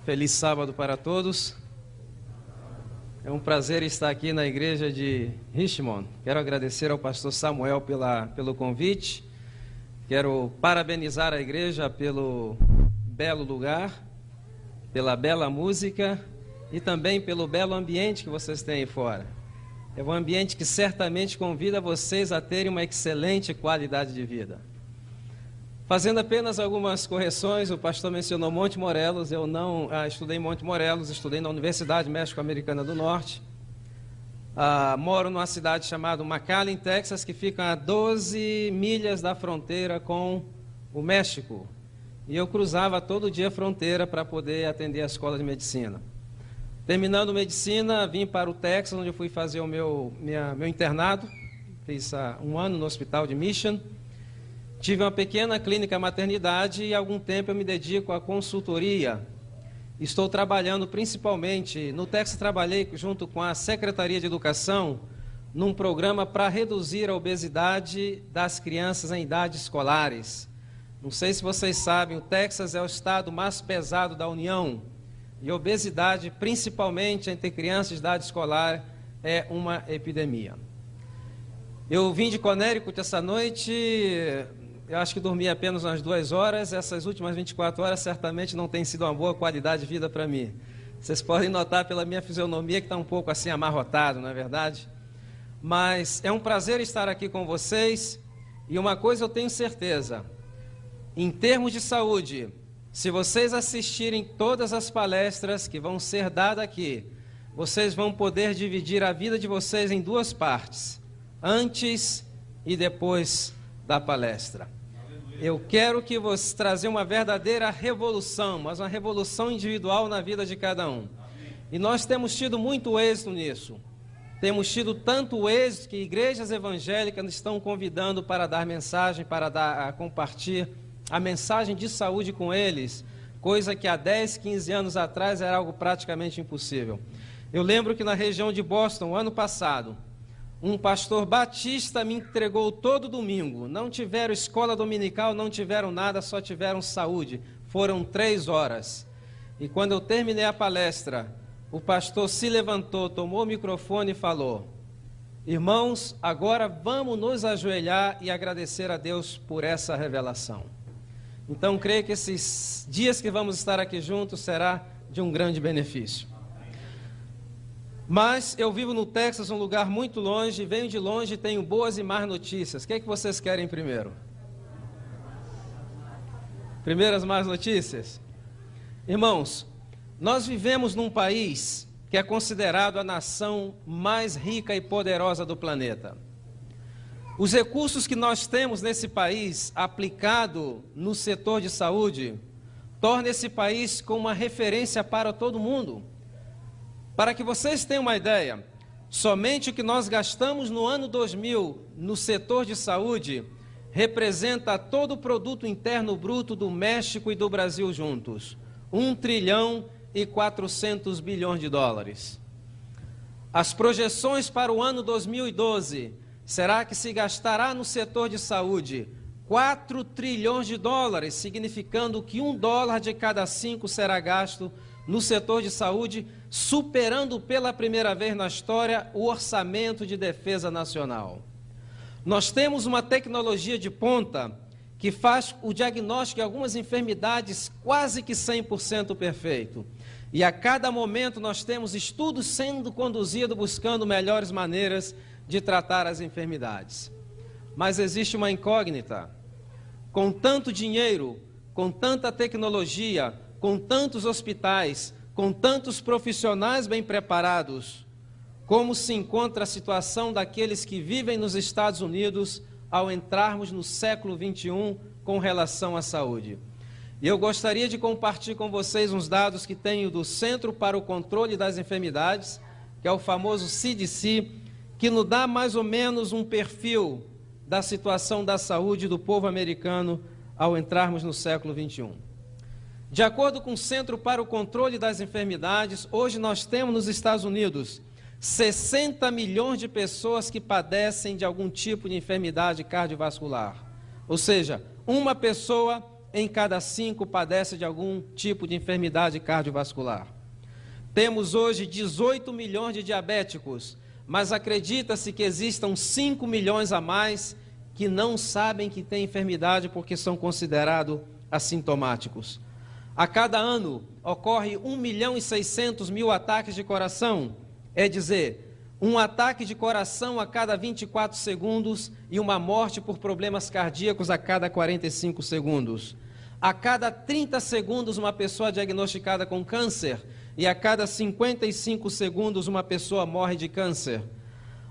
Feliz sábado para todos. É um prazer estar aqui na igreja de Richmond. Quero agradecer ao pastor Samuel pelo convite. Quero parabenizar a igreja pelo belo lugar, pela bela música e também pelo belo ambiente que vocês têm aí fora. É um ambiente que certamente convida vocês a terem uma excelente qualidade de vida. Fazendo apenas algumas correções, o pastor mencionou Monte Morelos. Eu não estudei em Monte Morelos, estudei na Universidade México-Americana do Norte. Moro numa cidade chamada McAllen, Texas, que fica a 12 milhas da fronteira com o México. E eu cruzava todo dia a fronteira para poder atender a escola de medicina. Terminando medicina, vim para o Texas, onde eu fui fazer o meu internado. Fiz 1 ano no hospital de Mission. Tive uma pequena clínica maternidade e há algum tempo eu me dedico à consultoria. Estou trabalhando principalmente, no Texas trabalhei junto com a Secretaria de Educação, num programa para reduzir a obesidade das crianças em idades escolares. Não sei se vocês sabem, o Texas é o estado mais pesado da União e a obesidade, principalmente entre crianças de idade escolar, é uma epidemia. Eu vim de Connecticut essa noite. Eu acho que dormi apenas umas 2 horas. Essas últimas 24 horas certamente não tem sido uma boa qualidade de vida para mim. Vocês podem notar pela minha fisionomia que está um pouco assim amarrotado, não é verdade? Mas é um prazer estar aqui com vocês. E uma coisa eu tenho certeza. Em termos de saúde, se vocês assistirem todas as palestras que vão ser dadas aqui, vocês vão poder dividir a vida de vocês em 2 partes. Antes e depois da palestra. Eu quero que você trazer uma verdadeira revolução, mas uma revolução individual na vida de cada um. E nós temos tido muito êxito nisso. Temos tido tanto êxito que igrejas evangélicas estão convidando para dar mensagem, para compartilhar a mensagem de saúde com eles, coisa que há 10, 15 anos atrás era algo praticamente impossível. Eu lembro que na região de Boston, ano passado, um pastor batista me entregou todo domingo. Não tiveram escola dominical, não tiveram nada, só tiveram saúde. Foram 3 horas. E quando eu terminei a palestra, o pastor se levantou, tomou o microfone e falou: irmãos, agora vamos nos ajoelhar e agradecer a Deus por essa revelação. Então, creio que esses dias que vamos estar aqui juntos será de um grande benefício. Mas eu vivo no Texas, um lugar muito longe, venho de longe e tenho boas e más notícias. O que é que vocês querem primeiro? Primeiro as más notícias? Irmãos, nós vivemos num país que é considerado a nação mais rica e poderosa do planeta. Os recursos que nós temos nesse país, aplicado no setor de saúde, torna esse país como uma referência para todo mundo. Para que vocês tenham uma ideia, somente o que nós gastamos no ano 2000 no setor de saúde representa todo o produto interno bruto do México e do Brasil juntos, 1 trilhão e 400 bilhões de dólares. As projeções para o ano 2012 será que se gastará no setor de saúde 4 trilhões de dólares, significando que $1 de cada 5 será gasto no setor de saúde, superando pela primeira vez na história o orçamento de defesa nacional. Nós temos uma tecnologia de ponta que faz o diagnóstico de algumas enfermidades quase que 100% perfeito. E a cada momento nós temos estudos sendo conduzidos buscando melhores maneiras de tratar as enfermidades. Mas existe uma incógnita. Com tanto dinheiro, com tanta tecnologia, com tantos hospitais, com tantos profissionais bem preparados, como se encontra a situação daqueles que vivem nos Estados Unidos ao entrarmos no século XXI com relação à saúde? E eu gostaria de compartilhar com vocês uns dados que tenho do Centro para o Controle das Enfermidades, que é o famoso CDC, que nos dá mais ou menos um perfil da situação da saúde do povo americano ao entrarmos no século XXI. De acordo com o Centro para o Controle das Enfermidades, hoje nós temos nos Estados Unidos 60 milhões de pessoas que padecem de algum tipo de enfermidade cardiovascular. Ou seja, uma pessoa em cada 5 padece de algum tipo de enfermidade cardiovascular. Temos hoje 18 milhões de diabéticos, mas acredita-se que existam 5 milhões a mais que não sabem que têm enfermidade porque são considerados assintomáticos. A cada ano ocorre 1.600.000 ataques de coração, é dizer, um ataque de coração a cada 24 segundos e uma morte por problemas cardíacos a cada 45 segundos. A cada 30 segundos uma pessoa diagnosticada com câncer e a cada 55 segundos uma pessoa morre de câncer.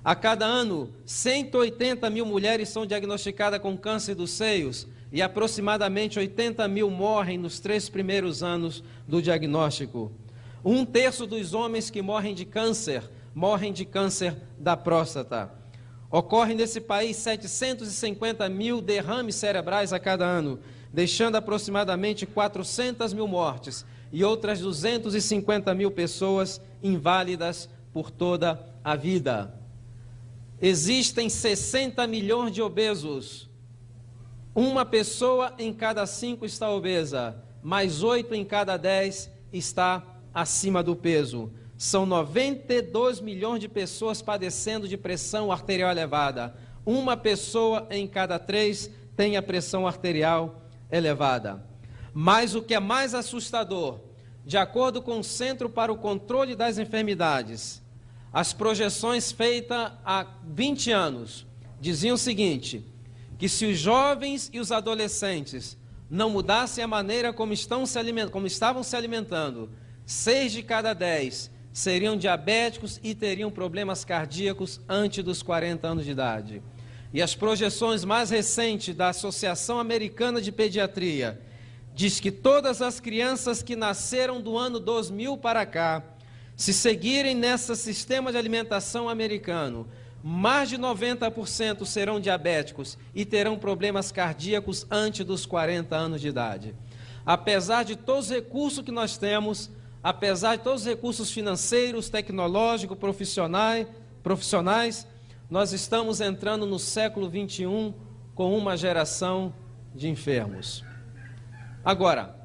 A cada ano, 180.000 mulheres são diagnosticadas com câncer dos seios e aproximadamente 80.000 morrem nos 3 primeiros anos do diagnóstico. 1/3 dos homens que morrem de câncer da próstata. Ocorre nesse país 750.000 derrames cerebrais a cada ano, deixando aproximadamente 400.000 mortes e outras 250.000 pessoas inválidas por toda a vida. Existem 60 milhões de obesos. Uma pessoa em cada 5 está obesa, mais 8 em cada 10 está acima do peso. São 92 milhões de pessoas padecendo de pressão arterial elevada. Uma pessoa em cada 3 tem a pressão arterial elevada. Mas o que é mais assustador, de acordo com o Centro para o Controle das Enfermidades, as projeções feitas há 20 anos diziam o seguinte, que se os jovens e os adolescentes não mudassem a maneira como estavam se alimentando, 6 de cada 10 seriam diabéticos e teriam problemas cardíacos antes dos 40 anos de idade. E as projeções mais recentes da Associação Americana de Pediatria diz que todas as crianças que nasceram do ano 2000 para cá, se seguirem nesse sistema de alimentação americano, mais de 90% serão diabéticos e terão problemas cardíacos antes dos 40 anos de idade. Apesar de todos os recursos que nós temos, apesar de todos os recursos financeiros, tecnológicos, profissionais, nós estamos entrando no século 21 com uma geração de enfermos. Agora,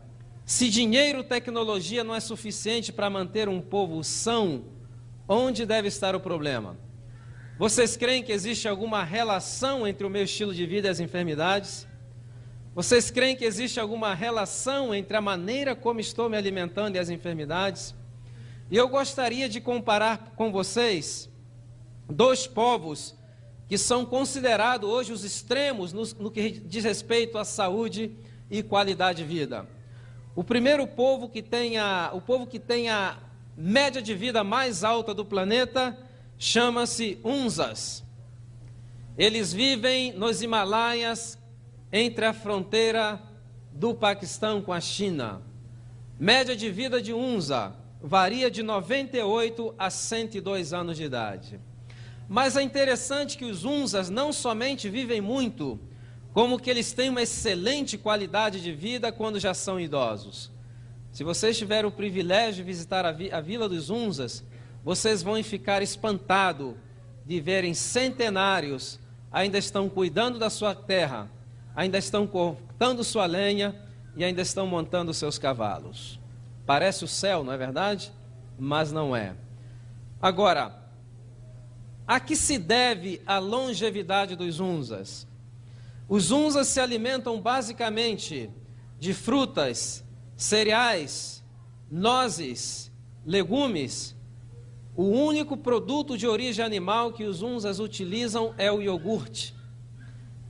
se dinheiro e tecnologia não é suficiente para manter um povo são, onde deve estar o problema? Vocês creem que existe alguma relação entre o meu estilo de vida e as enfermidades? Vocês creem que existe alguma relação entre a maneira como estou me alimentando e as enfermidades? E eu gostaria de comparar com vocês 2 povos que são considerados hoje os extremos no que diz respeito à saúde e qualidade de vida. O primeiro povo que tem a média de vida mais alta do planeta chama-se Hunzas. Eles vivem nos Himalaias, entre a fronteira do Paquistão com a China. Média de vida de Hunza varia de 98 a 102 anos de idade. Mas é interessante que os Hunzas não somente vivem muito, como que eles têm uma excelente qualidade de vida quando já são idosos. Se vocês tiverem o privilégio de visitar a Vila dos Hunzas, vocês vão ficar espantados de verem centenários ainda estão cuidando da sua terra, ainda estão cortando sua lenha e ainda estão montando seus cavalos. Parece o céu, não é verdade? Mas não é. Agora, a que se deve a longevidade dos Hunzas? Os Hunzas se alimentam basicamente de frutas, cereais, nozes, legumes. O único produto de origem animal que os Hunzas utilizam é o iogurte.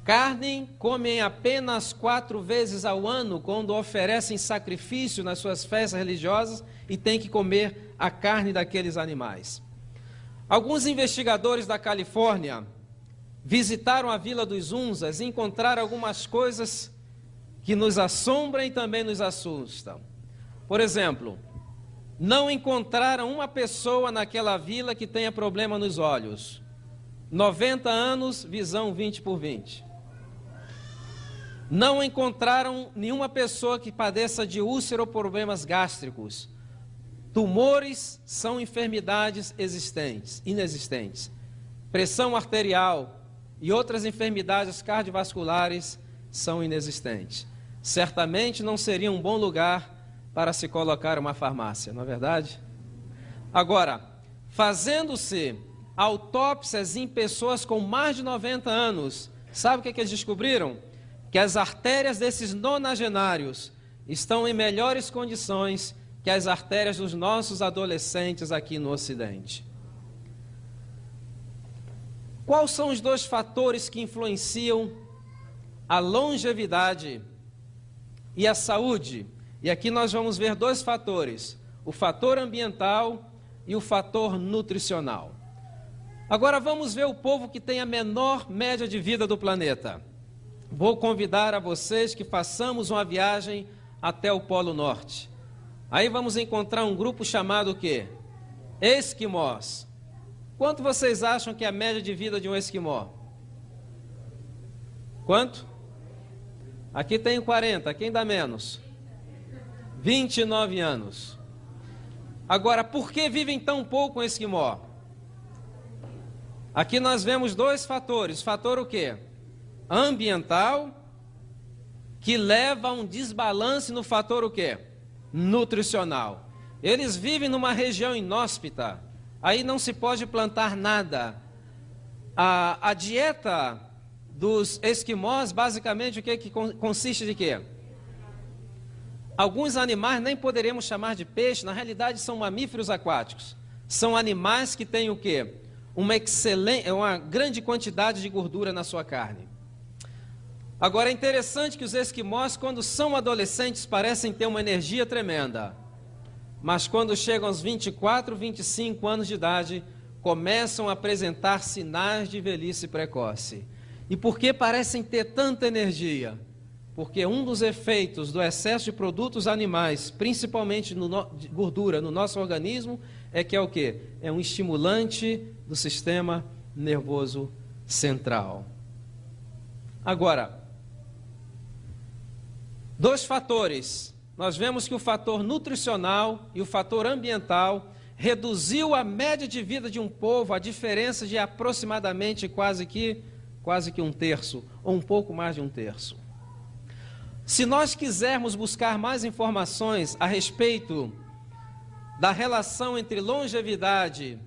Carne comem apenas 4 vezes ao ano, quando oferecem sacrifício nas suas festas religiosas e têm que comer a carne daqueles animais. Alguns investigadores da Califórnia visitaram a Vila dos Hunzas e encontraram algumas coisas que nos assombram e também nos assustam. Por exemplo, não encontraram uma pessoa naquela vila que tenha problema nos olhos. 90 anos, visão 20/20. Não encontraram nenhuma pessoa que padeça de úlcera ou problemas gástricos. Tumores são enfermidades inexistentes. Pressão arterial e outras enfermidades cardiovasculares são inexistentes. certamente não seria um bom lugar para se colocar uma farmácia, não é verdade? Agora, fazendo-se autópsias em pessoas com mais de 90 anos, sabe o que eles descobriram? Que as artérias desses nonagenários estão em melhores condições que as artérias dos nossos adolescentes aqui no Ocidente. Quais são os dois fatores que influenciam a longevidade e a saúde? E aqui nós vamos ver dois fatores, o fator ambiental e o fator nutricional. Agora vamos ver o povo que tem a menor média de vida do planeta. Vou convidar a vocês que façamos uma viagem até o Polo Norte. Aí vamos encontrar um grupo chamado o quê? Esquimós. Quanto vocês acham que é a média de vida de um esquimó? Quanto? Aqui tem 40, quem dá menos? 29 anos. Agora, por que vivem tão pouco um esquimó? Aqui nós vemos dois fatores. Fator o quê? Ambiental, que leva a um desbalance no fator o quê? Nutricional. Eles vivem numa região inóspita, aí não se pode plantar nada. A dieta dos esquimós, basicamente, o que consiste de quê? Alguns animais nem poderíamos chamar de peixe, na realidade são mamíferos aquáticos. São animais que têm o quê? Uma grande quantidade de gordura na sua carne. Agora é interessante que os esquimós, quando são adolescentes, parecem ter uma energia tremenda. Mas quando chegam aos 24, 25 anos de idade, começam a apresentar sinais de velhice precoce. E por que parecem ter tanta energia? Porque um dos efeitos do excesso de produtos animais, principalmente de gordura no nosso organismo, é que é o quê? É um estimulante do sistema nervoso central. Agora, dois fatores. Nós vemos que o fator nutricional e o fator ambiental reduziu a média de vida de um povo, a diferença de aproximadamente quase que um terço, ou um pouco mais de um terço. Se nós quisermos buscar mais informações a respeito da relação entre longevidade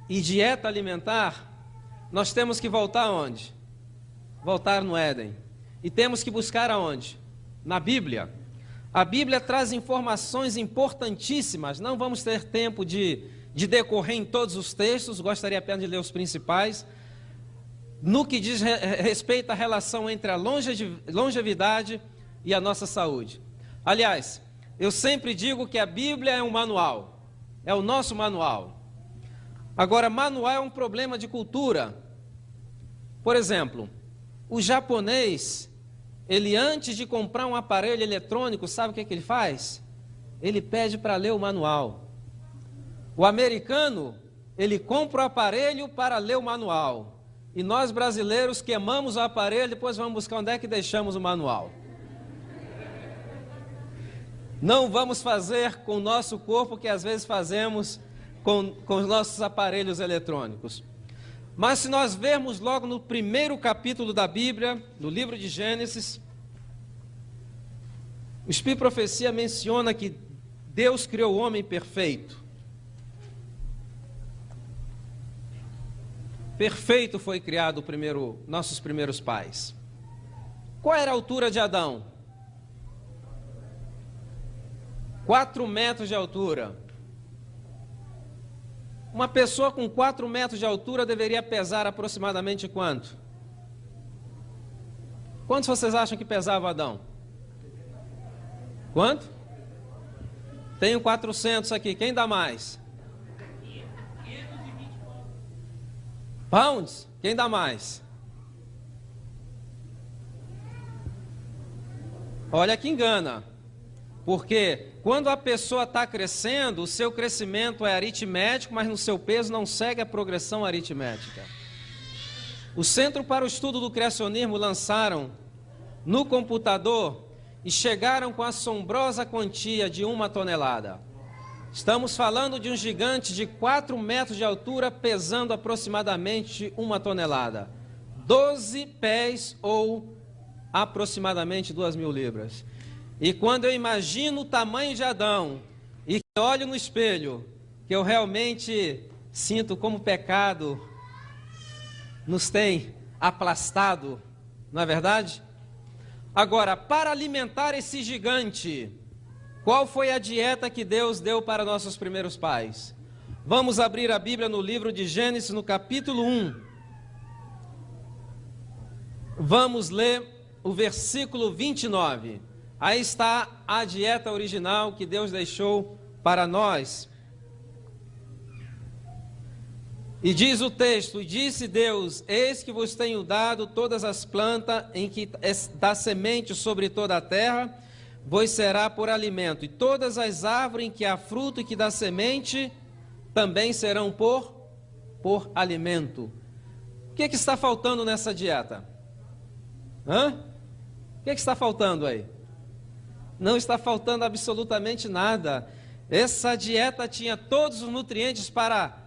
e dieta alimentar, nós temos que voltar aonde? Voltar no Éden. E temos que buscar aonde? Na Bíblia. A Bíblia traz informações importantíssimas, não vamos ter tempo de decorrer em todos os textos, gostaria apenas de ler os principais. No que diz respeito à relação entre a longevidade e a nossa saúde. Aliás, eu sempre digo que a Bíblia é um manual, é o nosso manual. Agora, manual é um problema de cultura. Por exemplo, o japonês, ele antes de comprar um aparelho eletrônico, sabe o que ele faz? Ele pede para ler o manual. O americano, ele compra o aparelho para ler o manual. E nós brasileiros queimamos o aparelho, depois vamos buscar onde é que deixamos o manual. Não vamos fazer com o nosso corpo o que às vezes fazemos com os nossos aparelhos eletrônicos. Mas se nós vermos logo no primeiro capítulo da Bíblia, no livro de Gênesis, o Espírito de Profecia menciona que Deus criou o homem perfeito. Perfeito foi criado nossos primeiros pais. Qual era a altura de Adão? 4 metros de altura. Uma pessoa com 4 metros de altura deveria pesar aproximadamente quanto? Quantos vocês acham que pesava Adão? Quanto? Tenho 400 aqui, quem dá mais? Pounds? Quem dá mais? Olha que engana. Porque quando a pessoa está crescendo, o seu crescimento é aritmético, mas no seu peso não segue a progressão aritmética. O Centro para o Estudo do Criacionismo lançaram no computador e chegaram com a assombrosa quantia de 1 tonelada. Estamos falando de um gigante de 4 metros de altura, pesando aproximadamente 1 tonelada. 12 pés ou aproximadamente 2.000 libras. E quando eu imagino o tamanho de Adão e que olho no espelho, que eu realmente sinto como o pecado nos tem aplastado, não é verdade? Agora, para alimentar esse gigante, qual foi a dieta que Deus deu para nossos primeiros pais? Vamos abrir a Bíblia no livro de Gênesis, no capítulo 1. Vamos ler o versículo 29. Aí está a dieta original que Deus deixou para nós. E diz o texto: e disse Deus: eis que vos tenho dado todas as plantas em que dá semente sobre toda a terra, vos será por alimento, e todas as árvores em que há fruto e que dá semente, também serão por alimento. O que está faltando nessa dieta? O que está faltando aí? Não está faltando absolutamente nada. Essa dieta tinha todos os nutrientes para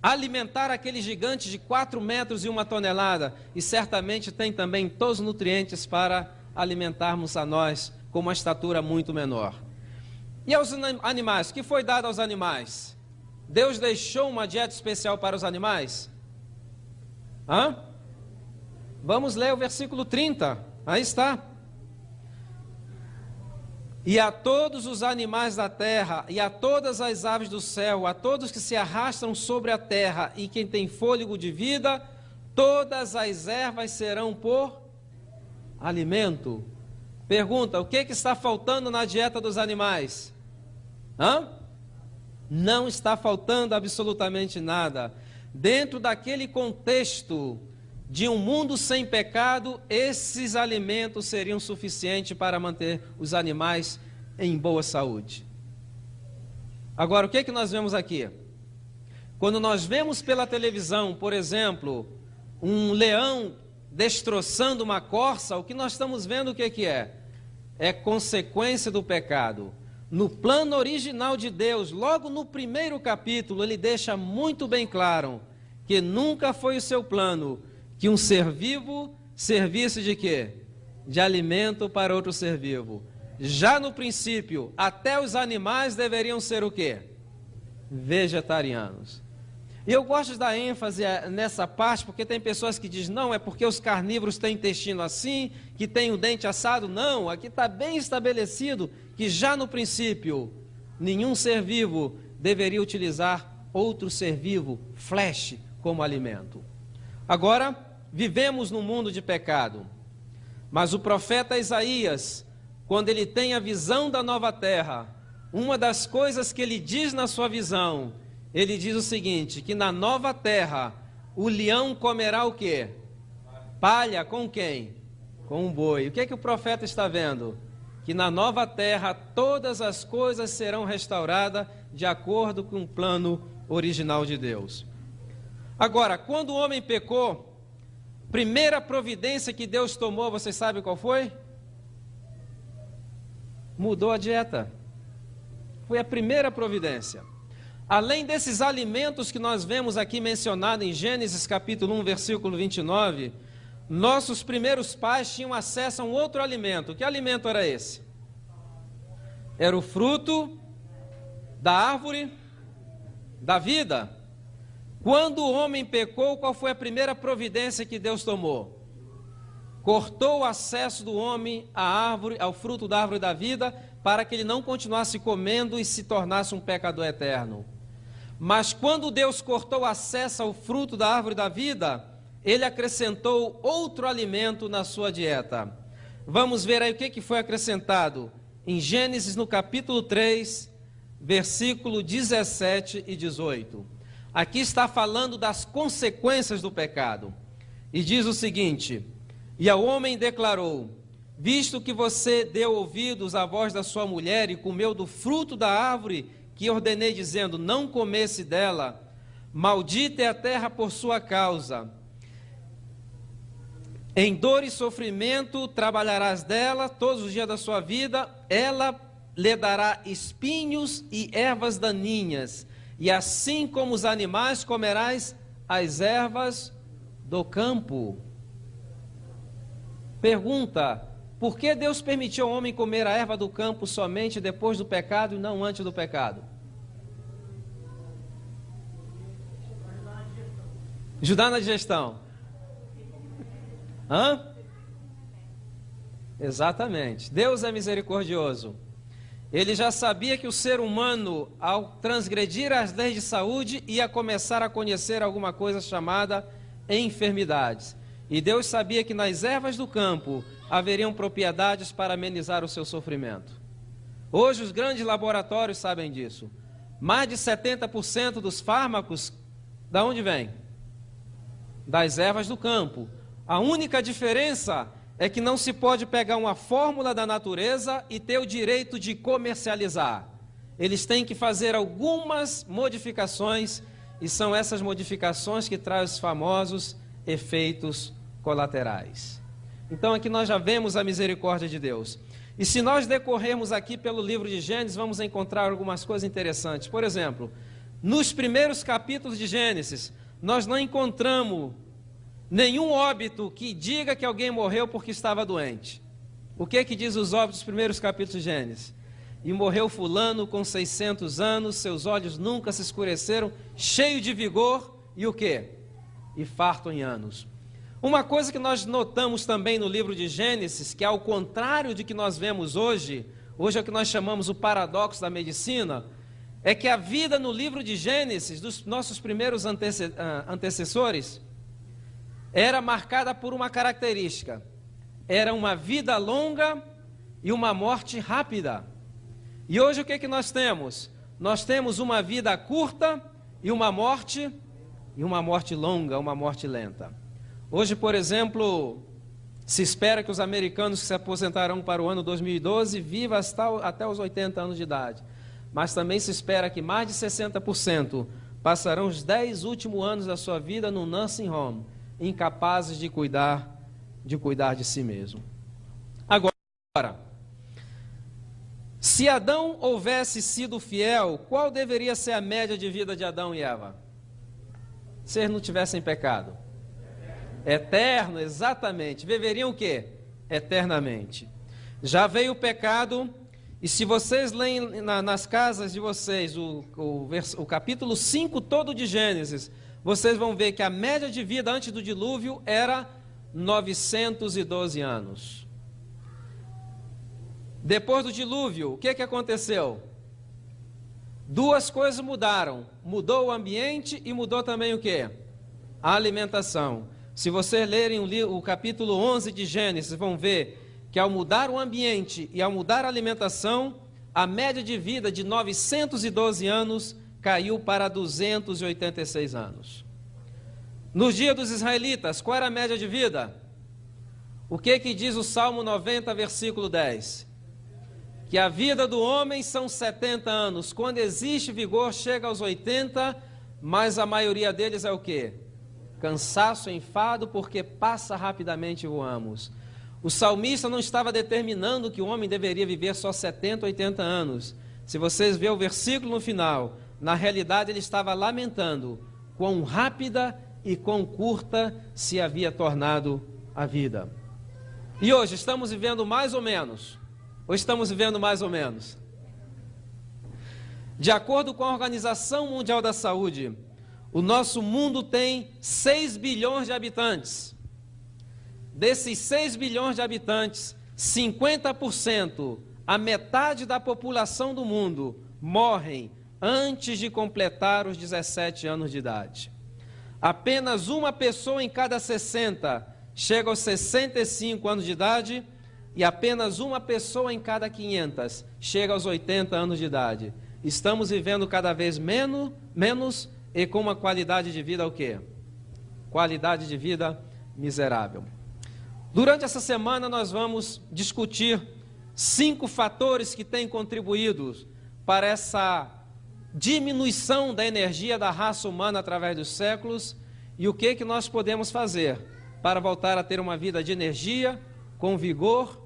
alimentar aquele gigante de 4 metros e 1 tonelada. E certamente tem também todos os nutrientes para alimentarmos a nós com uma estatura muito menor. E aos animais? O que foi dado aos animais? Deus deixou uma dieta especial para os animais? Vamos ler o versículo 30. Aí está. E a todos os animais da terra, e a todas as aves do céu, a todos que se arrastam sobre a terra, e quem tem fôlego de vida, todas as ervas serão por alimento. Pergunta: o que está faltando na dieta dos animais? Não está faltando absolutamente nada. Dentro daquele contexto de um mundo sem pecado, esses alimentos seriam suficientes para manter os animais em boa saúde. Agora, o que nós vemos aqui? Quando nós vemos pela televisão, por exemplo, um leão destroçando uma corça, o que nós estamos vendo o que é? É consequência do pecado. No plano original de Deus, logo no primeiro capítulo, ele deixa muito bem claro que nunca foi o seu plano que um ser vivo servisse de quê? De alimento para outro ser vivo. Já no princípio, até os animais deveriam ser o quê? Vegetarianos. E eu gosto de dar ênfase nessa parte, porque tem pessoas que dizem: não, é porque os carnívoros têm intestino assim, que tem o dente assado. Não, aqui está bem estabelecido que já no princípio, nenhum ser vivo deveria utilizar outro ser vivo, flesh, como alimento. Agora, vivemos num mundo de pecado, mas o profeta Isaías, quando ele tem a visão da nova terra, uma das coisas que ele diz na sua visão, ele diz o seguinte: que na nova terra, o leão comerá o quê? Palha com quem? Com um boi. O que que o profeta está vendo? Que na nova terra todas as coisas serão restauradas de acordo com o plano original de Deus. Agora, quando o homem pecou, primeira providência que Deus tomou, vocês sabem qual foi? Mudou a dieta. Foi a primeira providência. Além desses alimentos que nós vemos aqui mencionados em Gênesis capítulo 1, versículo 29, nossos primeiros pais tinham acesso a um outro alimento. Que alimento era esse? Era o fruto da árvore da vida. Quando o homem pecou, qual foi a primeira providência que Deus tomou? Cortou o acesso do homem à árvore, ao fruto da árvore da vida, para que ele não continuasse comendo e se tornasse um pecador eterno. Mas quando Deus cortou o acesso ao fruto da árvore da vida, ele acrescentou outro alimento na sua dieta. Vamos ver aí o que foi acrescentado em Gênesis no capítulo 3, versículo 17 e 18. Aqui está falando das consequências do pecado. E diz o seguinte: e ao homem declarou: visto que você deu ouvidos à voz da sua mulher e comeu do fruto da árvore que ordenei, dizendo: não comesse dela, maldita é a terra por sua causa. Em dor e sofrimento trabalharás dela todos os dias da sua vida, ela lhe dará espinhos e ervas daninhas, e assim como os animais comerás as ervas do campo. Pergunta: por que Deus permitiu ao homem comer a erva do campo somente depois do pecado e não antes do pecado? Ajudar na digestão. Hã? Exatamente. Deus é misericordioso. Ele já sabia que o ser humano, ao transgredir as leis de saúde, ia começar a conhecer alguma coisa chamada enfermidades. E Deus sabia que nas ervas do campo haveriam propriedades para amenizar o seu sofrimento. Hoje os grandes laboratórios sabem disso. Mais de 70% dos fármacos, da onde vem? Das ervas do campo. A única diferença é que não se pode pegar uma fórmula da natureza e ter o direito de comercializar. Eles têm que fazer algumas modificações, e são essas modificações que trazem os famosos efeitos colaterais. Então aqui nós já vemos a misericórdia de Deus. E se nós decorrermos aqui pelo livro de Gênesis, vamos encontrar algumas coisas interessantes. Por exemplo, nos primeiros capítulos de Gênesis, nós não encontramos nenhum óbito que diga que alguém morreu porque estava doente. O que diz os óbitos dos primeiros capítulos de Gênesis? E morreu fulano com 600 anos, seus olhos nunca se escureceram, cheio de vigor, e o quê? E farto em anos. Uma coisa que nós notamos também no livro de Gênesis, que ao contrário de que nós vemos hoje é o que nós chamamos o paradoxo da medicina, é que a vida no livro de Gênesis, dos nossos primeiros antecessores, era marcada por uma característica: era uma vida longa e uma morte rápida. E hoje o que nós temos? Nós temos uma vida curta e uma morte longa, uma morte lenta. Hoje, por exemplo, se espera que os americanos que se aposentarão para o ano 2012 vivam até os 80 anos de idade. Mas também se espera que mais de 60% passarão os 10 últimos anos da sua vida no nursing home, incapazes de cuidar de si mesmo. Agora, se Adão houvesse sido fiel, qual deveria ser a média de vida de Adão e Eva? Se eles não tivessem pecado? Eterno, exatamente. Viveriam o quê? Eternamente. Já veio o pecado, e se vocês leem nas casas de vocês o capítulo 5 todo de Gênesis, vocês vão ver que a média de vida antes do dilúvio era 912 anos. Depois do dilúvio, o que aconteceu? Duas coisas mudaram. Mudou o ambiente e mudou também o quê? A alimentação. Se vocês lerem o capítulo 11 de Gênesis, vão ver que ao mudar o ambiente e ao mudar a alimentação, a média de vida de 912 anos caiu para 286 anos. Nos dias dos israelitas, qual era a média de vida? O que diz o Salmo 90, versículo 10? Que a vida do homem são 70 anos. Quando existe vigor, chega aos 80, mas a maioria deles é o quê? Cansaço, enfado, porque passa rapidamente e voamos. O salmista não estava determinando que o homem deveria viver só 70, 80 anos. Se vocês verem o versículo no final, na realidade ele estava lamentando quão rápida e quão curta se havia tornado a vida. E hoje estamos vivendo mais ou menos? Ou estamos vivendo mais ou menos? De acordo com a Organização Mundial da Saúde, o nosso mundo tem 6 bilhões de habitantes. Desses 6 bilhões de habitantes, 50%, a metade da população do mundo, morrem antes de completar os 17 anos de idade. Apenas uma pessoa em cada 60 chega aos 65 anos de idade e apenas uma pessoa em cada 500 chega aos 80 anos de idade. Estamos vivendo cada vez menos e com uma qualidade de vida o quê? Qualidade de vida miserável. Durante essa semana nós vamos discutir 5 fatores que têm contribuído para essa diminuição da energia da raça humana através dos séculos e o que nós podemos fazer para voltar a ter uma vida de energia, com vigor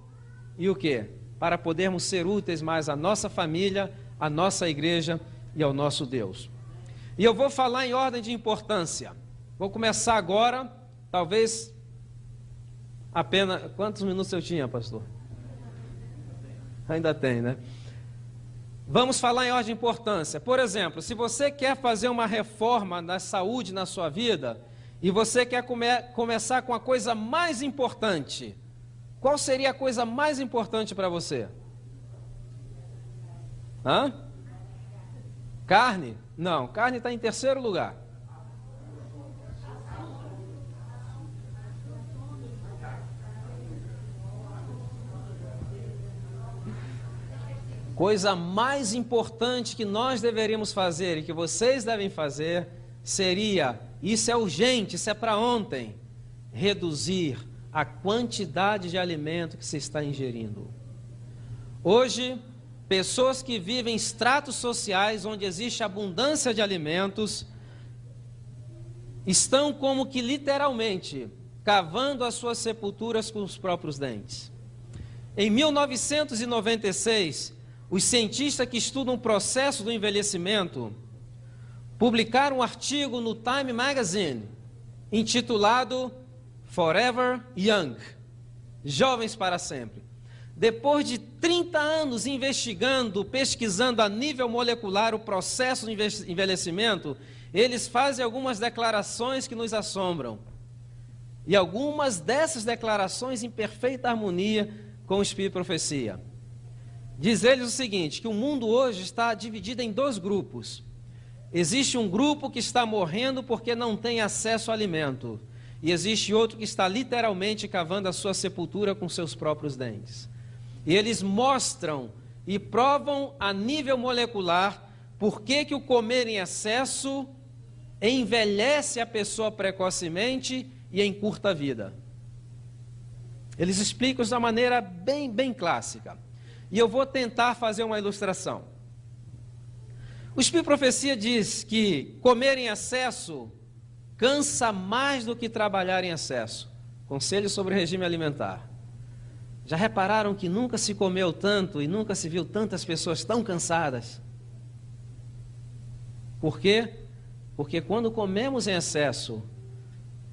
e o quê? Para podermos ser úteis mais à nossa família, à nossa igreja e ao nosso Deus. E eu vou falar em ordem de importância. Vou começar agora, talvez apenas... Quantos minutos eu tinha, pastor? Ainda tem, né? Vamos falar em ordem de importância. Por exemplo, se você quer fazer uma reforma na saúde na sua vida e você quer começar com a coisa mais importante, qual seria a coisa mais importante para você? Hã? Carne? Não, carne está em terceiro lugar. Coisa mais importante que nós deveríamos fazer e que vocês devem fazer seria, isso é urgente, isso é para ontem, reduzir a quantidade de alimento que se está ingerindo. Hoje, pessoas que vivem em estratos sociais onde existe abundância de alimentos, estão como que literalmente cavando as suas sepulturas com os próprios dentes. Em 1996, os cientistas que estudam o processo do envelhecimento publicaram um artigo no Time Magazine intitulado Forever Young, Jovens para Sempre. Depois de 30 anos investigando, pesquisando a nível molecular o processo do envelhecimento, eles fazem algumas declarações que nos assombram. E algumas dessas declarações em perfeita harmonia com o Espírito de Profecia. Diz eles o seguinte, que o mundo hoje está dividido em dois grupos. Existe um grupo que está morrendo porque não tem acesso ao alimento. E existe outro que está literalmente cavando a sua sepultura com seus próprios dentes. E eles mostram e provam a nível molecular por que o comer em excesso envelhece a pessoa precocemente e encurta a vida. Eles explicam isso de uma maneira bem clássica. E eu vou tentar fazer uma ilustração. O Espírito de Profecia diz que comer em excesso cansa mais do que trabalhar em excesso. Conselho sobre o regime alimentar. Já repararam que nunca se comeu tanto e nunca se viu tantas pessoas tão cansadas? Por quê? Porque quando comemos em excesso,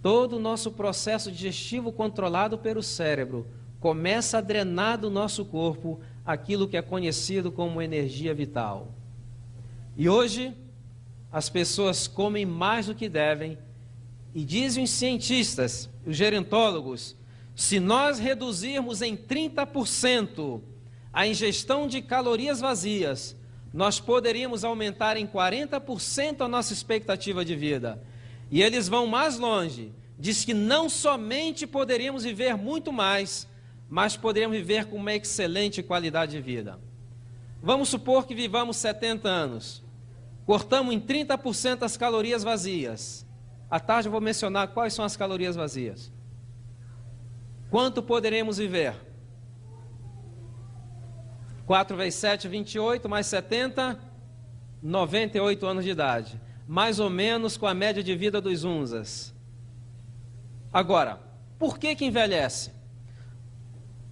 todo o nosso processo digestivo controlado pelo cérebro começa a drenar do nosso corpo aquilo que é conhecido como energia vital. E hoje, as pessoas comem mais do que devem, e dizem os cientistas, os gerontólogos, se nós reduzirmos em 30% a ingestão de calorias vazias, nós poderíamos aumentar em 40% a nossa expectativa de vida. E eles vão mais longe, diz que não somente poderíamos viver muito mais, mas poderíamos viver com uma excelente qualidade de vida. Vamos supor que vivamos 70 anos. Cortamos em 30% as calorias vazias. À tarde eu vou mencionar quais são as calorias vazias. Quanto poderemos viver? 4 vezes 7, 28, mais 70, 98 anos de idade. Mais ou menos com a média de vida dos unzas. Agora, por que envelhece?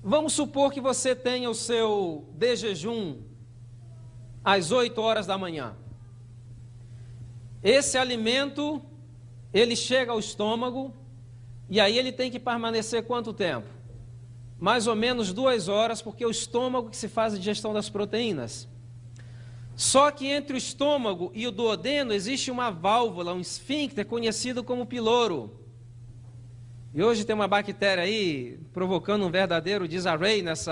Vamos supor que você tenha o seu de jejum às 8 horas da manhã. Esse alimento, ele chega ao estômago e aí ele tem que permanecer quanto tempo? Mais ou menos 2 horas, porque é o estômago que se faz a digestão das proteínas. Só que entre o estômago e o duodeno existe uma válvula, um esfíncter conhecido como piloro. E hoje tem uma bactéria aí provocando um verdadeiro disarray nesse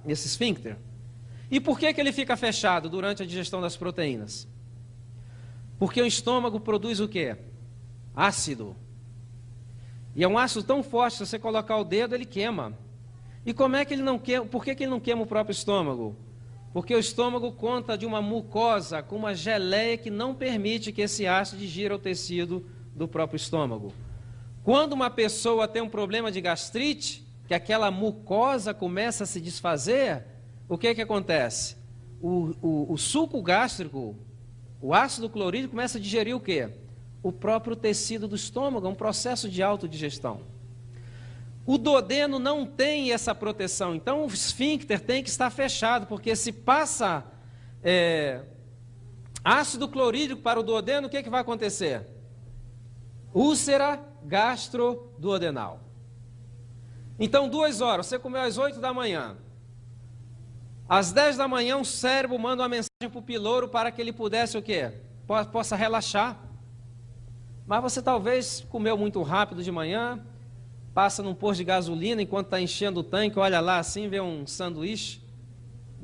esfíncter. E por que ele fica fechado durante a digestão das proteínas? Porque o estômago produz o quê? Ácido. E é um ácido tão forte, se você colocar o dedo, ele queima. E como é que ele não queima? Por que ele não queima o próprio estômago? Porque o estômago conta de uma mucosa com uma geleia que não permite que esse ácido digira o tecido do próprio estômago. Quando uma pessoa tem um problema de gastrite, que aquela mucosa começa a se desfazer, o que acontece? O suco gástrico, o ácido clorídrico começa a digerir o quê? O próprio tecido do estômago, é um processo de autodigestão. O duodeno não tem essa proteção, então o esfíncter tem que estar fechado, porque se passa ácido clorídrico para o duodeno, o que vai acontecer? Úlcera gastroduodenal. Então, 2 horas, você comeu às 8 da manhã. Às 10 da manhã, o cérebro manda uma mensagem para o pilouro para que ele pudesse o quê? Possa relaxar. Mas você talvez comeu muito rápido de manhã, passa num posto de gasolina enquanto está enchendo o tanque, olha lá assim, vê um sanduíche,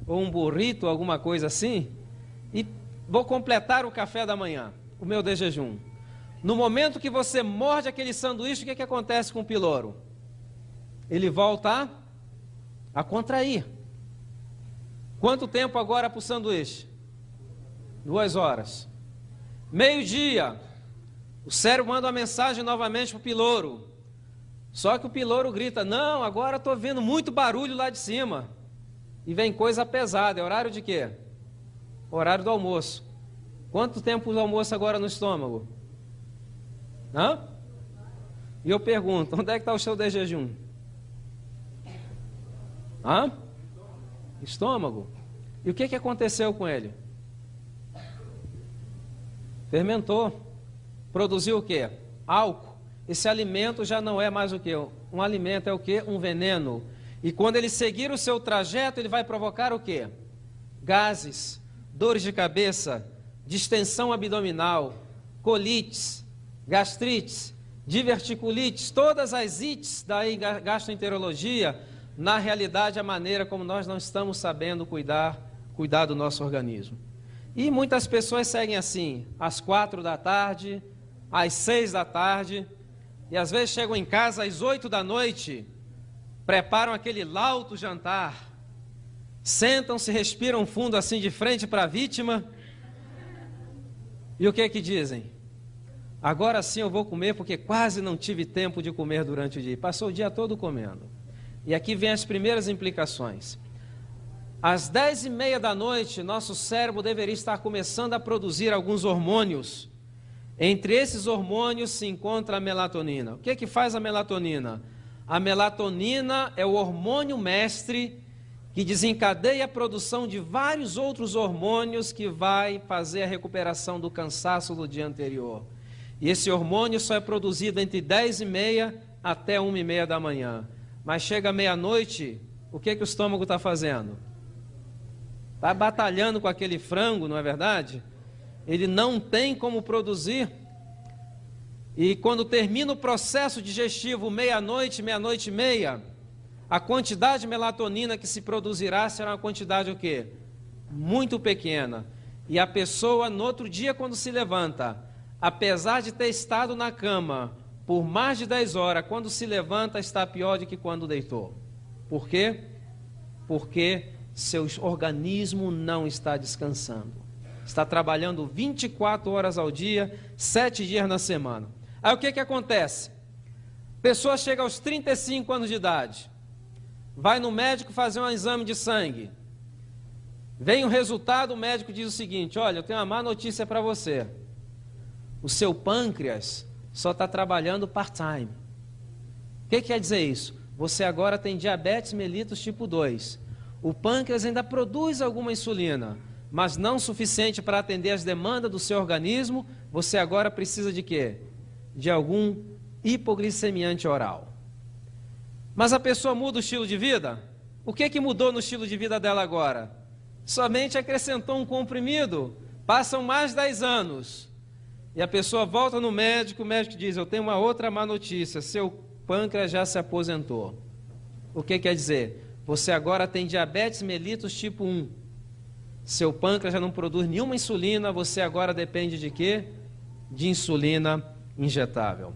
ou um burrito, alguma coisa assim, e vou completar o café da manhã, o meu de jejum. No momento que você morde aquele sanduíche, o que acontece com o pilouro? Ele volta a contrair. Quanto tempo agora para o sanduíche? 2 horas. Meio-dia, o cérebro manda uma mensagem novamente para o pilouro. Só que o pilouro grita, não, agora estou vendo muito barulho lá de cima. E vem coisa pesada, é horário de quê? Horário do almoço. Quanto tempo do almoço agora no estômago? Hã? E eu pergunto, onde é que está o seu de jejum? Hã? Estômago. E o que aconteceu com ele? Fermentou. Produziu o quê? Álcool. Esse alimento já não é mais o quê? Um alimento é o quê? Um veneno. E quando ele seguir o seu trajeto, ele vai provocar o quê? Gases, dores de cabeça, distensão abdominal, colites, gastrites, diverticulites, todas as ites da gastroenterologia, na realidade, a maneira como nós não estamos sabendo cuidar do nosso organismo. E muitas pessoas seguem assim, às 4 da tarde, às 6 da tarde, e às vezes chegam em casa às 8 da noite, preparam aquele lauto jantar, sentam-se, respiram fundo assim de frente para a vítima, e o que dizem? Agora sim eu vou comer porque quase não tive tempo de comer durante o dia. Passou o dia todo comendo. E aqui vem as primeiras implicações. Às 10h30 da noite, nosso cérebro deveria estar começando a produzir alguns hormônios. Entre esses hormônios se encontra a melatonina. O que faz a melatonina? A melatonina é o hormônio mestre que desencadeia a produção de vários outros hormônios que vai fazer a recuperação do cansaço do dia anterior. E esse hormônio só é produzido entre 10h30 até 1h30 da manhã. Mas chega meia-noite, o que o estômago está fazendo? Está batalhando com aquele frango, não é verdade? Ele não tem como produzir. E quando termina o processo digestivo, meia-noite, meia-noite e meia, a quantidade de melatonina que se produzirá será uma quantidade o quê? Muito pequena. E a pessoa, no outro dia, quando se levanta, apesar de ter estado na cama por mais de 10 horas, quando se levanta está pior do que quando deitou. Por quê? Porque seu organismo não está descansando. Está trabalhando 24 horas ao dia, 7 dias na semana. Aí o que acontece? A pessoa chega aos 35 anos de idade, vai no médico fazer um exame de sangue. Vem o resultado, o médico diz o seguinte, olha, eu tenho uma má notícia para você. O seu pâncreas só está trabalhando part-time. O que quer dizer isso? Você agora tem diabetes mellitus tipo 2. O pâncreas ainda produz alguma insulina, mas não suficiente para atender as demandas do seu organismo. Você agora precisa de quê? De algum hipoglicemiante oral. Mas a pessoa muda o estilo de vida? O que mudou no estilo de vida dela agora? Somente acrescentou um comprimido. Passam mais de 10 anos. E a pessoa volta no médico, o médico diz, eu tenho uma outra má notícia, seu pâncreas já se aposentou. O que quer dizer? Você agora tem diabetes mellitus tipo 1. Seu pâncreas já não produz nenhuma insulina, você agora depende de quê? De insulina injetável.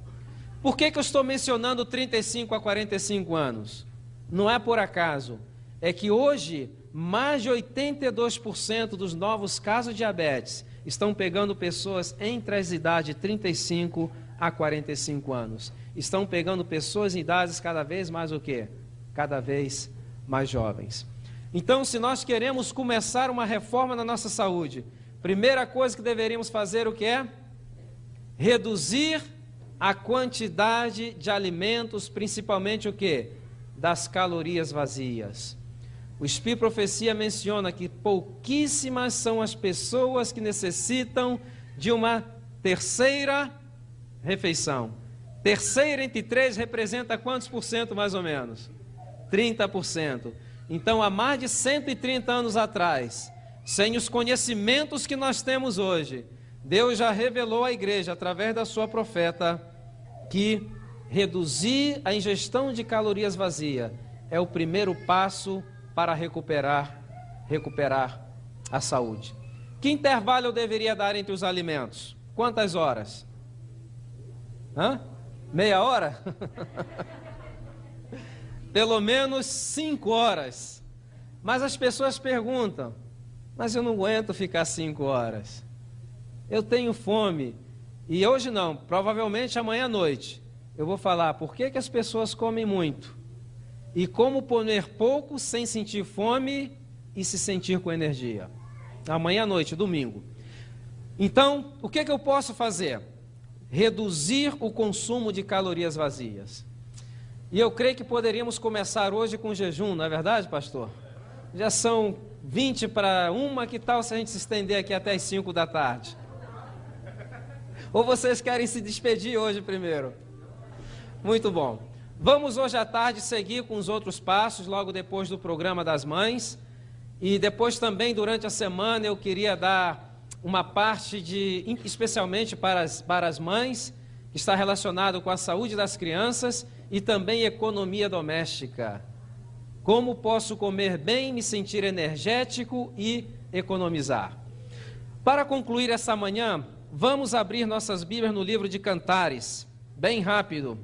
Por que eu estou mencionando 35 a 45 anos? Não é por acaso. É que hoje, mais de 82% dos novos casos de diabetes estão pegando pessoas entre as idades de 35 a 45 anos. Estão pegando pessoas em idades cada vez mais o quê? Cada vez mais jovens. Então, se nós queremos começar uma reforma na nossa saúde, primeira coisa que deveríamos fazer o que é? Reduzir a quantidade de alimentos, principalmente o quê? Das calorias vazias. O Espírito Profecia menciona que pouquíssimas são as pessoas que necessitam de uma terceira refeição. Terceira entre 3 representa quantos por cento mais ou menos? 30%. Então, há mais de 130 anos atrás, sem os conhecimentos que nós temos hoje, Deus já revelou à igreja, através da sua profeta, que reduzir a ingestão de calorias vazias é o primeiro passo para recuperar a saúde. Que intervalo eu deveria dar entre os alimentos? Quantas horas? Meia hora? Pelo menos 5 horas. Mas as pessoas perguntam, mas eu não aguento ficar 5 horas. Eu tenho fome. E hoje não, provavelmente amanhã à noite. Eu vou falar por que as pessoas comem muito. E como comer pouco sem sentir fome e se sentir com energia. Amanhã à noite, domingo. Então, o que eu posso fazer? Reduzir o consumo de calorias vazias. E eu creio que poderíamos começar hoje com jejum, não é verdade, pastor? Já são 20 para 1, que tal se a gente se estender aqui até as 5 da tarde? Ou vocês querem se despedir hoje primeiro? Muito bom. Vamos hoje à tarde seguir com os outros passos, logo depois do programa das mães. E depois também, durante a semana, eu queria dar uma parte especialmente para as mães, que está relacionado com a saúde das crianças e também economia doméstica. Como posso comer bem, me sentir energético e economizar? Para concluir essa manhã, vamos abrir nossas Bíblias no livro de Cantares, bem rápido,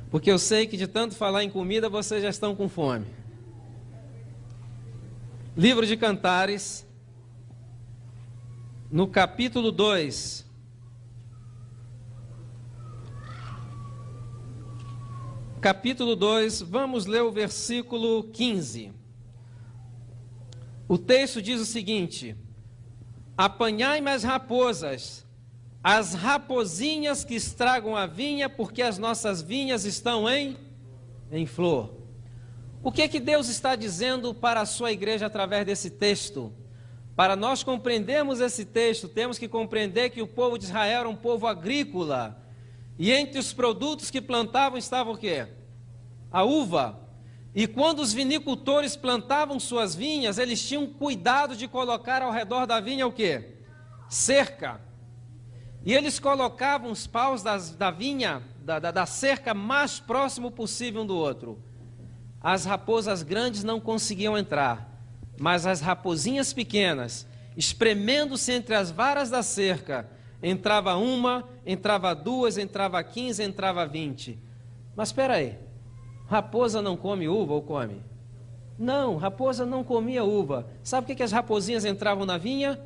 porque eu sei que de tanto falar em comida, vocês já estão com fome. Livro de Cantares, no capítulo 2. Capítulo 2, vamos ler o versículo 15. O texto diz o seguinte: apanhai-me as raposas, as rapozinhas que estragam a vinha, porque as nossas vinhas estão em flor. O que Deus está dizendo para a sua igreja através desse texto? Para nós compreendermos esse texto, temos que compreender que o povo de Israel era um povo agrícola. E entre os produtos que plantavam estava o quê? A uva. E quando os vinicultores plantavam suas vinhas, eles tinham cuidado de colocar ao redor da vinha o quê? Cerca. E eles colocavam os paus da vinha, da cerca, mais próximo possível um do outro. As raposas grandes não conseguiam entrar, mas as raposinhas pequenas, espremendo-se entre as varas da cerca, entrava uma, entrava 2, entrava 15, entrava 20. Mas espera aí, raposa não come uva ou come? Não, raposa não comia uva. Sabe por que as raposinhas entravam na vinha?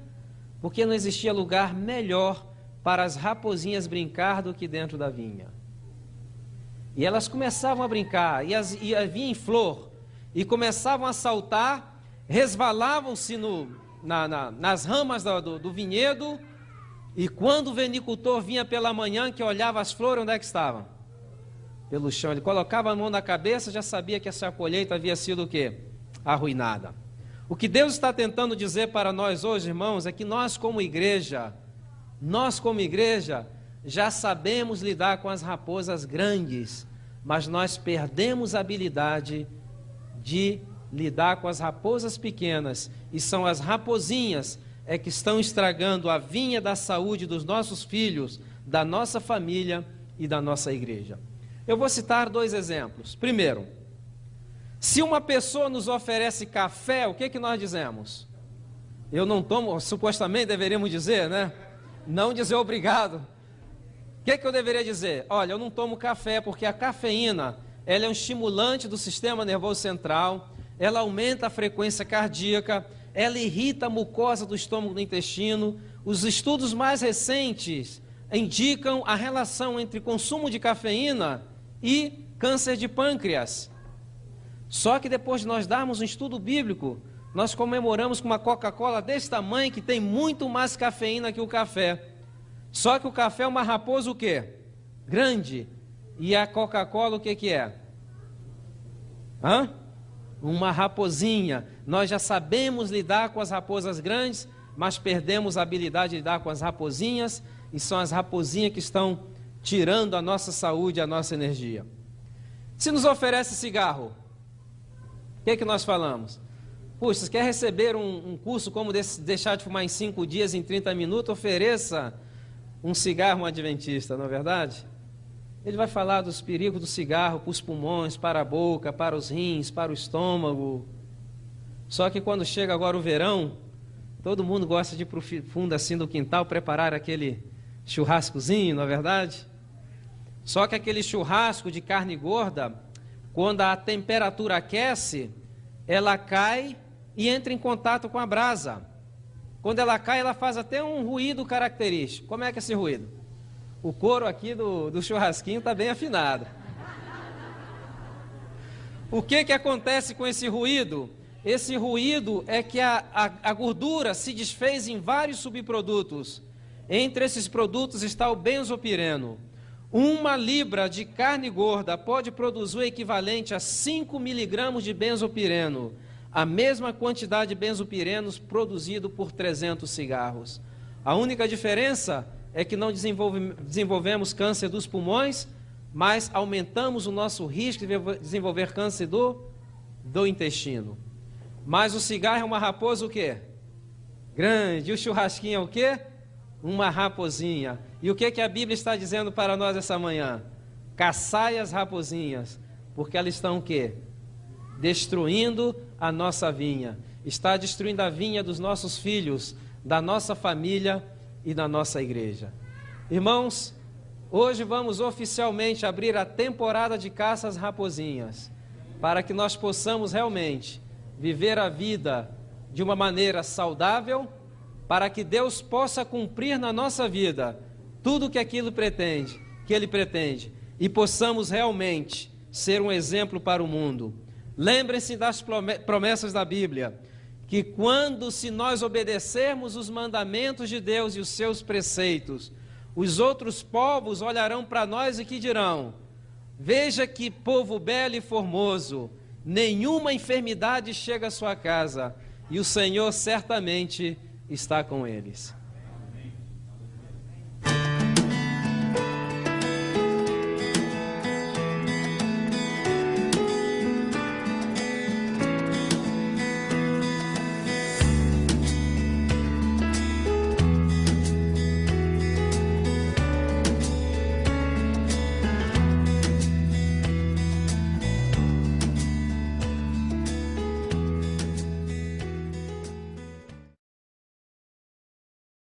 Porque não existia lugar melhor para as raposinhas brincar do que dentro da vinha. E elas começavam a brincar, e a vinha em flor, e começavam a saltar, resvalavam-se nas ramas do vinhedo, e quando o vinicultor vinha pela manhã, que olhava as flores, onde é que estavam? Pelo chão. Ele colocava a mão na cabeça, já sabia que essa colheita havia sido o quê? Arruinada. O que Deus está tentando dizer para nós hoje, irmãos, é que nós como igreja, já sabemos lidar com as raposas grandes, mas nós perdemos a habilidade de lidar com as raposas pequenas, e são as raposinhas que estão estragando a vinha da saúde dos nossos filhos, da nossa família e da nossa igreja. Eu vou citar 2 exemplos. Primeiro, se uma pessoa nos oferece café, o que nós dizemos? Eu não tomo, supostamente deveríamos dizer, né? Não dizer obrigado. O que eu deveria dizer? Olha, eu não tomo café porque a cafeína, ela é um estimulante do sistema nervoso central, ela aumenta a frequência cardíaca, ela irrita a mucosa do estômago e do intestino. Os estudos mais recentes indicam a relação entre consumo de cafeína e câncer de pâncreas. Só que depois de nós darmos um estudo bíblico, nós comemoramos com uma Coca-Cola desse tamanho, que tem muito mais cafeína que o café. Só que o café é uma raposa o quê? Grande. E a Coca-Cola o que é? Uma raposinha. Nós já sabemos lidar com as raposas grandes, mas perdemos a habilidade de lidar com as raposinhas, e são as raposinhas que estão tirando a nossa saúde, a nossa energia. Se nos oferece cigarro, o que é que nós falamos? Puxa, você quer receber um curso como deixar de fumar em 5 dias, em 30 minutos? Ofereça um cigarro a um adventista, não é verdade? Ele vai falar dos perigos do cigarro para os pulmões, para a boca, para os rins, para o estômago. Só que quando chega agora o verão, todo mundo gosta de ir para o fundo assim do quintal preparar aquele churrascozinho, não é verdade? Só que aquele churrasco de carne gorda, quando a temperatura aquece, ela cai e entra em contato com a brasa. Quando ela cai, ela faz até um ruído característico. Como é que é esse ruído? O couro aqui do churrasquinho está bem afinado. O que acontece com esse ruído? Esse ruído é que a gordura se desfez em vários subprodutos. Entre esses produtos está o benzopireno. 1 libra de carne gorda pode produzir o equivalente a 5 miligramas de benzopireno, a mesma quantidade de benzopirenos produzido por 300 cigarros. A única diferença é que não desenvolvemos câncer dos pulmões, mas aumentamos o nosso risco de desenvolver câncer do intestino. Mas o cigarro é uma raposa o quê? Grande. E o churrasquinho é o quê? Uma raposinha. E o que a Bíblia está dizendo para nós essa manhã? Caçai as raposinhas, porque elas estão o quê? Destruindo a nossa vinha. Está destruindo a vinha dos nossos filhos, da nossa família e da nossa igreja. Irmãos, hoje vamos oficialmente abrir a temporada de caça às raposinhas, para que nós possamos realmente viver a vida de uma maneira saudável, para que Deus possa cumprir na nossa vida tudo que Ele pretende, e possamos realmente ser um exemplo para o mundo. Lembrem-se das promessas da Bíblia, que se nós obedecermos os mandamentos de Deus e os seus preceitos, os outros povos olharão para nós e que dirão: veja que povo belo e formoso, nenhuma enfermidade chega à sua casa, e o Senhor certamente está com eles.